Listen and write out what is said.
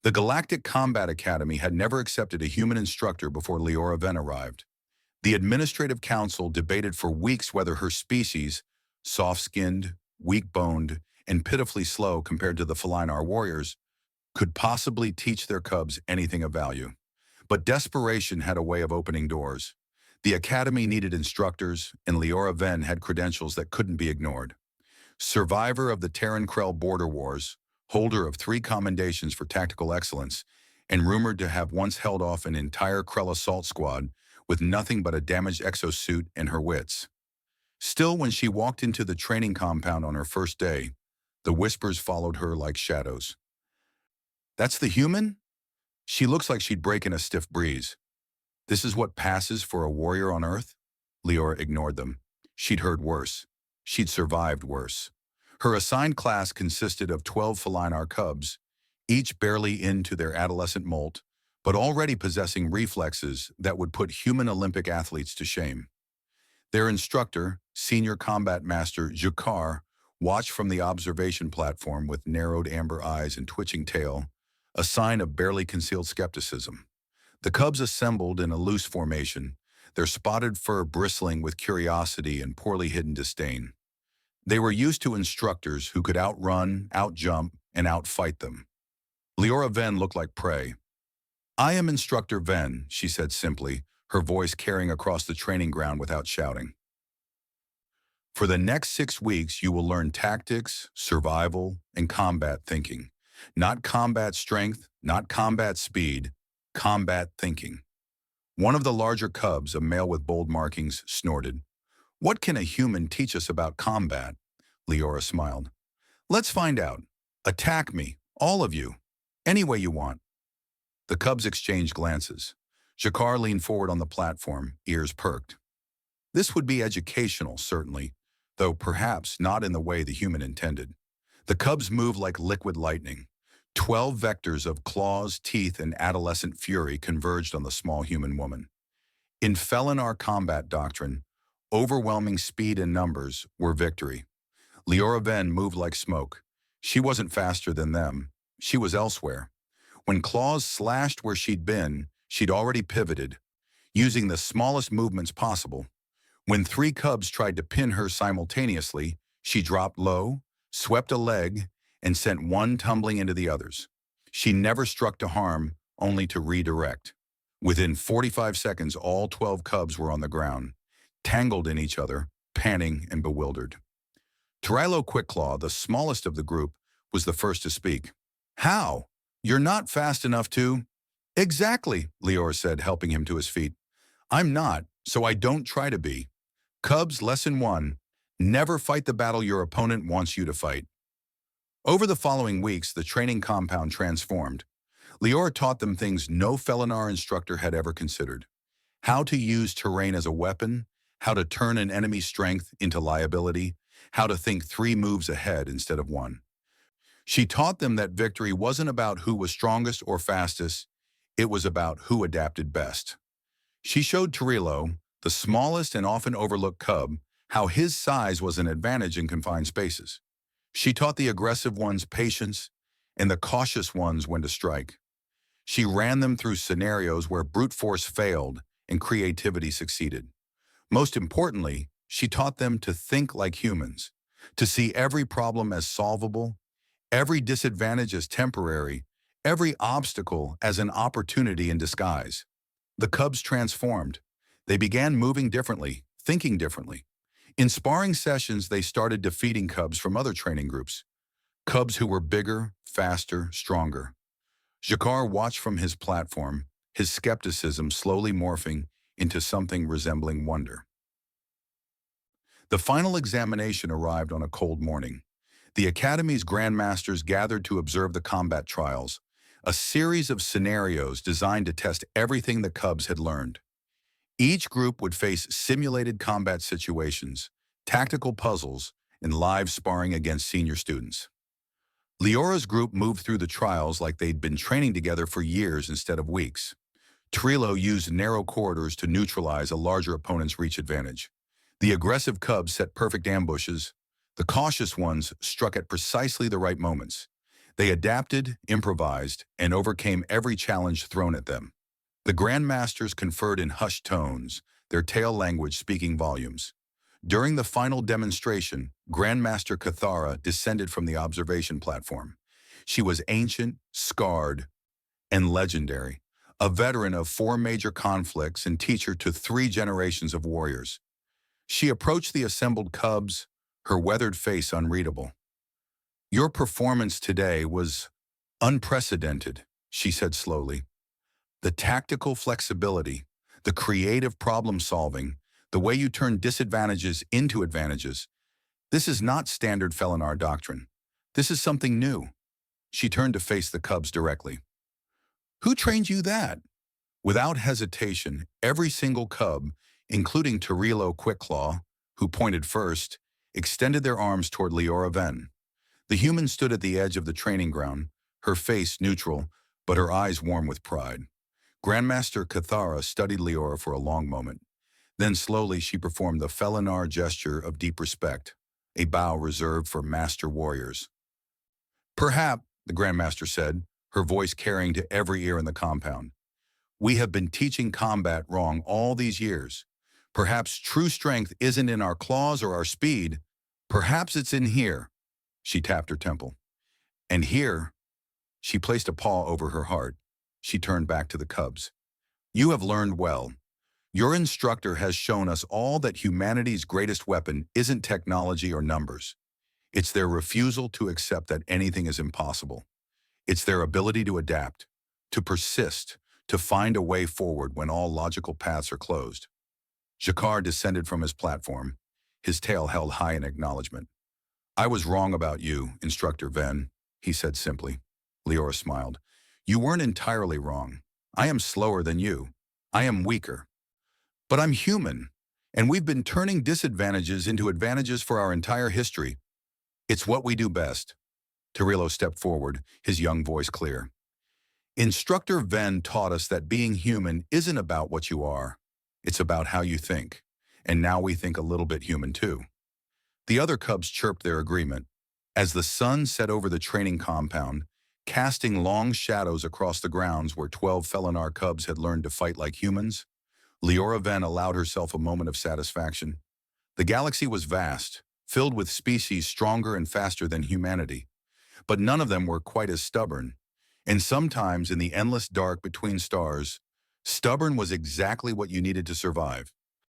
The Galactic Combat Academy had never accepted a human instructor before Leora Venn arrived. The Administrative Council debated for weeks whether her species, soft-skinned, weak-boned, and pitifully slow compared to the felinar warriors, could possibly teach their cubs anything of value. But desperation had a way of opening doors. The Academy needed instructors, and Leora Venn had credentials that couldn't be ignored. Survivor of the Terran-Krell border wars, holder of 3 commendations for tactical excellence, and rumored to have once held off an entire Krell assault squad with nothing but a damaged exosuit and her wits. Still, when she walked into the training compound on her first day, the whispers followed her like shadows. "That's the human? She looks like she'd break in a stiff breeze. This is what passes for a warrior on Earth?" Leora ignored them. She'd heard worse. She'd survived worse. Her assigned class consisted of 12 felinar cubs, each barely into their adolescent molt, but already possessing reflexes that would put human Olympic athletes to shame. Their instructor, Senior Combat Master Jakar, watched from the observation platform with narrowed amber eyes and twitching tail, a sign of barely concealed skepticism. The cubs assembled in a loose formation, their spotted fur bristling with curiosity and poorly hidden disdain. They were used to instructors who could outrun, outjump, and outfight them. Leora Venn looked like prey. "I am Instructor Venn," she said simply, her voice carrying across the training ground without shouting. "For the next 6 weeks, you will learn tactics, survival, and combat thinking. Not combat strength, not combat speed, combat thinking." One of the larger cubs, a male with bold markings, snorted. "What can a human teach us about combat?" Leora smiled. "Let's find out. Attack me, all of you, any way you want." The cubs exchanged glances. Jakar leaned forward on the platform, ears perked. This would be educational, certainly, though perhaps not in the way the human intended. The cubs moved like liquid lightning. 12 vectors of claws, teeth, and adolescent fury converged on the small human woman. In felinar combat doctrine, overwhelming speed and numbers were victory. Leora Venn moved like smoke. She wasn't faster than them. She was elsewhere. When claws slashed where she'd been, she'd already pivoted, using the smallest movements possible. When 3 cubs tried to pin her simultaneously, she dropped low, swept a leg, and sent one tumbling into the others. She never struck to harm, only to redirect. Within 45 seconds, all 12 cubs were on the ground, tangled in each other, panting and bewildered. Trilo Quickclaw, the smallest of the group, was the first to speak. "How? You're not fast enough to—" "Exactly," Leora said, helping him to his feet. "I'm not, so I don't try to be. Cubs, lesson 1, never fight the battle your opponent wants you to fight." Over the following weeks, the training compound transformed. Leora taught them things no felinar instructor had ever considered. How to use terrain as a weapon, how to turn an enemy's strength into liability, how to think 3 moves ahead instead of 1. She taught them that victory wasn't about who was strongest or fastest, it was about who adapted best. She showed Trilo, the smallest and often overlooked cub, how his size was an advantage in confined spaces. She taught the aggressive ones patience and the cautious ones when to strike. She ran them through scenarios where brute force failed and creativity succeeded. Most importantly, she taught them to think like humans, to see every problem as solvable, every disadvantage as temporary, every obstacle as an opportunity in disguise. The cubs transformed. They began moving differently, thinking differently. In sparring sessions, they started defeating cubs from other training groups, cubs who were bigger, faster, stronger. Jakar watched from his platform, his skepticism slowly morphing into something resembling wonder. The final examination arrived on a cold morning. The Academy's Grandmasters gathered to observe the combat trials, a series of scenarios designed to test everything the cubs had learned. Each group would face simulated combat situations, tactical puzzles, and live sparring against senior students. Leora's group moved through the trials like they'd been training together for years instead of weeks. Trilo used narrow corridors to neutralize a larger opponent's reach advantage. The aggressive cubs set perfect ambushes. The cautious ones struck at precisely the right moments. They adapted, improvised, and overcame every challenge thrown at them. The Grandmasters conferred in hushed tones, their tail language speaking volumes. During the final demonstration, Grandmaster Cathara descended from the observation platform. She was ancient, scarred, and legendary, a veteran of 4 major conflicts and teacher to 3 generations of warriors. She approached the assembled cubs, her weathered face unreadable. "Your performance today was unprecedented," she said slowly. "The tactical flexibility, the creative problem-solving, the way you turn disadvantages into advantages. This is not standard felinar doctrine. This is something new." She turned to face the cubs directly. "Who trained you that?" Without hesitation, every single cub, including Tarilo Quickclaw, who pointed first, extended their arms toward Leora Ven. The human stood at the edge of the training ground, her face neutral, but her eyes warm with pride. Grandmaster Cathara studied Leora for a long moment. Then slowly she performed the felinar gesture of deep respect, a bow reserved for master warriors. "Perhaps," the Grandmaster said, her voice carrying to every ear in the compound, "we have been teaching combat wrong all these years. Perhaps true strength isn't in our claws or our speed. Perhaps it's in here." She tapped her temple. "And here," she placed a paw over her heart. She turned back to the cubs. "You have learned well. Your instructor has shown us all that humanity's greatest weapon isn't technology or numbers. It's their refusal to accept that anything is impossible. It's their ability to adapt, to persist, to find a way forward when all logical paths are closed." Jakar descended from his platform, his tail held high in acknowledgement. "I was wrong about you, Instructor Ven," he said simply. Leora smiled. "You weren't entirely wrong. I am slower than you. I am weaker. But I'm human, and we've been turning disadvantages into advantages for our entire history. It's what we do best." Tarilo stepped forward, his young voice clear. "Instructor Ven taught us that being human isn't about what you are. It's about how you think. And now we think a little bit human too." The other cubs chirped their agreement. As the sun set over the training compound, casting long shadows across the grounds where 12 felinar cubs had learned to fight like humans, Leora Ven allowed herself a moment of satisfaction. The galaxy was vast, filled with species stronger and faster than humanity. But none of them were quite as stubborn. And sometimes in the endless dark between stars, stubborn was exactly what you needed to survive.